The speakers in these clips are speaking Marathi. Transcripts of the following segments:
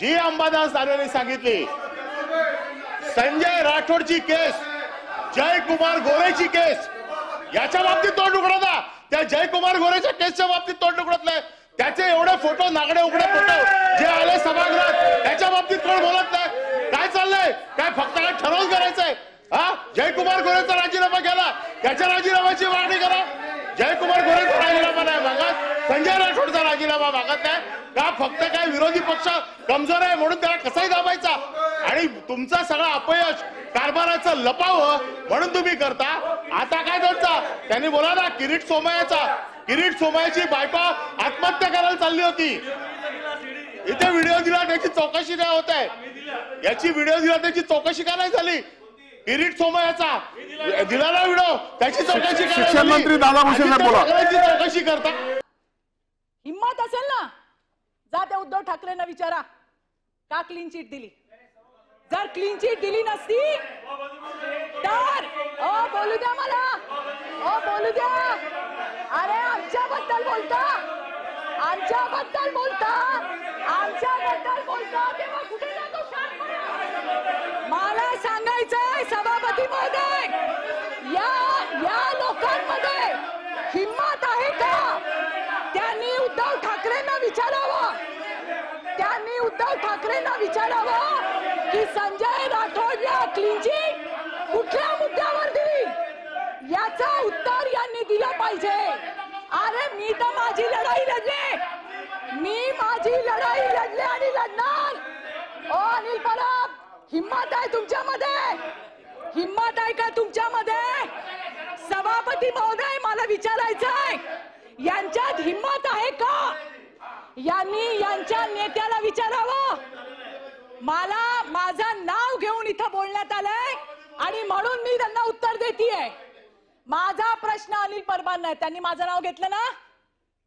जी अंबादास दानवेंनी सांगितली, संजय राठोडची केस, जयकुमार गोरेची केस, याच्या बाबतीत तोंड उघडता. त्या जयकुमार गोरेच्या केसच्या बाबतीत तोंड उघडत नाही. त्याचे एवढे फोटो, नागडे उघडे फोटो जे आले सभागृहात, त्याच्या बाबतीत कोण बोलत नाही. काय चाललंय? काय फक्त काय ठरवून करायचंय? हा, जयकुमार गोरेचा राजीनामा केला, त्याच्या राजीनाम्याची मागणी करा. जयकुमार गोरेचा राजीनामा नाही मागत, संजय राठोडचा राजीनामा मागत नाही का? फक्त काय विरोधी पक्ष कमजोर आहे म्हणून त्याला कसाही दाबायचा आणि तुमचा सगळा अपयश कारभाराचं लपावं म्हणून तुम्ही करता. आता काय त्यांचा, त्यांनी बोला ना, किरीट सोमय्याची बायको आत्महत्या करायला चालली होती. इथे व्हिडिओ दिला, त्याची चौकशी नाही होत आहे. याची व्हिडिओ दिला, त्याची चौकशी का नाही झाली? किरीट सोमय्याचा दिला ना व्हिडिओ, त्याची चौकशी करा. शिक्षण मंत्री दादा भुसे साहेब बोला. चौकशी करता. हिम्मत असेल ना, जा त्या उद्धव ठाकरेंना विचारा का क्लीन चिट दिली. जर क्लीन चिट दिली नसती तर बोलू द्या मला, बोलू द्या. अरे आमच्याबद्दल बोलता तेव्हा कुठे जातो शांतपणा? मला सांगायचंय सभापती महोदय, या लोकांमध्ये हिम्मत आहे का? त्यांनी उद्धव ठाकरेंना विचारावं की संजय राठोडला क्लीन चिट कुठल्या मुद्द्यावर दिली, याचं उत्तर यांनी दिलं पाहिजे. अरे मी तर माझी लढाई लढले आणि लढणार. अनिल परब, हिम्मत आहे तुमच्यामध्ये? हिम्मत आहे का तुमच्यामध्ये? सभापती महोदय, मला विचारायचंय, यांच्यात हिम्मत आहे का? यांनी यांच्या नेत्याला विचारावं. मला माझं नाव घेऊन इथं बोलण्यात आलंय आणि म्हणून मी त्यांना उत्तर देतेय. माझा प्रश्न अनिल परबांना आहे, त्यांनी माझं नाव घेतलं ना,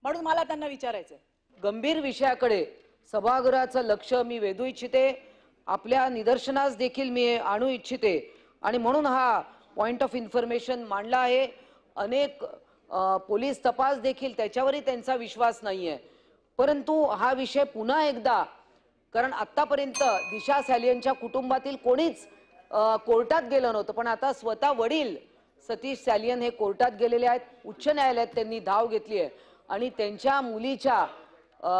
म्हणून मला त्यांना विचारायचंय. गंभीर विषयाकडे सभागृहाचं लक्ष मी वेधू इच्छिते, आपल्या निदर्शनास देखील मी आणू इच्छिते आणि म्हणून हा पॉइंट ऑफ इन्फॉर्मेशन मांडला आहे. अनेक पोलीस तपास देखील त्याच्यावरही त्यांचा विश्वास नाहीये. परंतु हा विषय पुन्हा एकदा, कारण आतापर्यंत दिशा सॅलियनच्या कुटुंबातील कोणीच कोर्टात गेलं नव्हतं, पण आता स्वतः वडील सतीश सॅलियन हे कोर्टात गेलेले आहेत. उच्च न्यायालयात त्यांनी धाव घेतली आहे आणि त्यांच्या मुलीच्या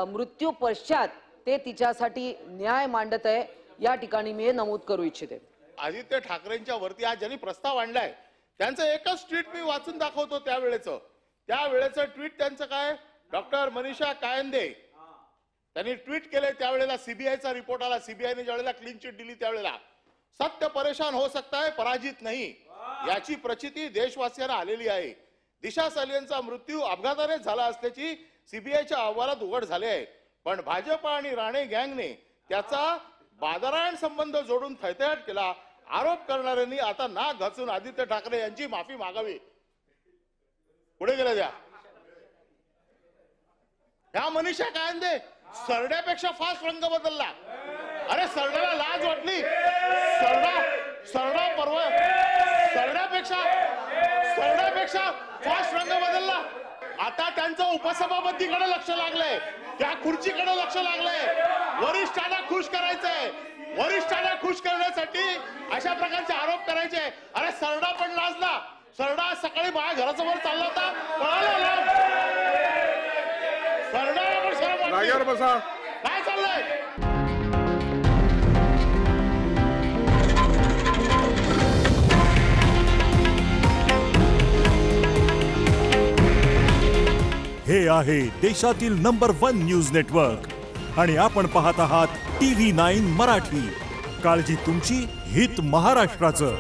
मृत्यू पश्चात ते तिच्यासाठी न्याय मांडत आहे. या ठिकाणी मी हे नमूद करू इच्छिते. आदित्य ठाकरेंच्या वरती आज ज्यांनी प्रस्ताव आणलाय त्यांचं एकच ट्विट मी वाचून दाखवतो. त्यावेळेचं ट्विट त्यांचं काय, डॉक्टर मनीषा कायंदे त्यांनी ट्विट केले. त्यावेळेला सीबीआयचा रिपोर्ट आला, सीबीआयने ज्यावेळेला क्लीन चिट दिली त्यावेळेला, सत्य परेशान हो सकता है पराजित नहीं, याची प्रचिती देशवासियांना आलेली आहे. दिशा सॅलियनचा मृत्यू अपघाताने झाला असल्याची सीबीआयच्या अहवालात उघड झाले आहे. पण भाजप आणि राणे गँगने त्याचा बादरायण संबंध जोडून थैथयाट केला. आरोप करणाऱ्यांनी आता नाक घासून आदित्य ठाकरे यांची माफी मागावी. पुढे गेल्या ह्या मनीषा कायंदे सरड्यापेक्षा फास्ट रंग बदलला. अरे सरड्याला लाज वाटली, सरड्यापेक्षा फास्ट रंग बदलला. आता त्यांचं उपसभापतीकडे लक्ष लागलंय, त्या खुर्चीकडे लक्ष लागलंय. वरिष्ठांना खुश करायचंय, वरिष्ठांना खुश करण्यासाठी अशा प्रकारचे आरोप करायचे. अरे सरडा पण लाजला. सरडा सकाळी माझ्या घरासमोर चालला होता, पळाला. सरडाला पण शरम वाटली. काय चाललंय? हे आहे देशातील नंबर 1 न्यूज नेटवर्क आणि आपण पाहत आहात TV9 मराठी. काळजी तुमची, हित महाराष्ट्राचं.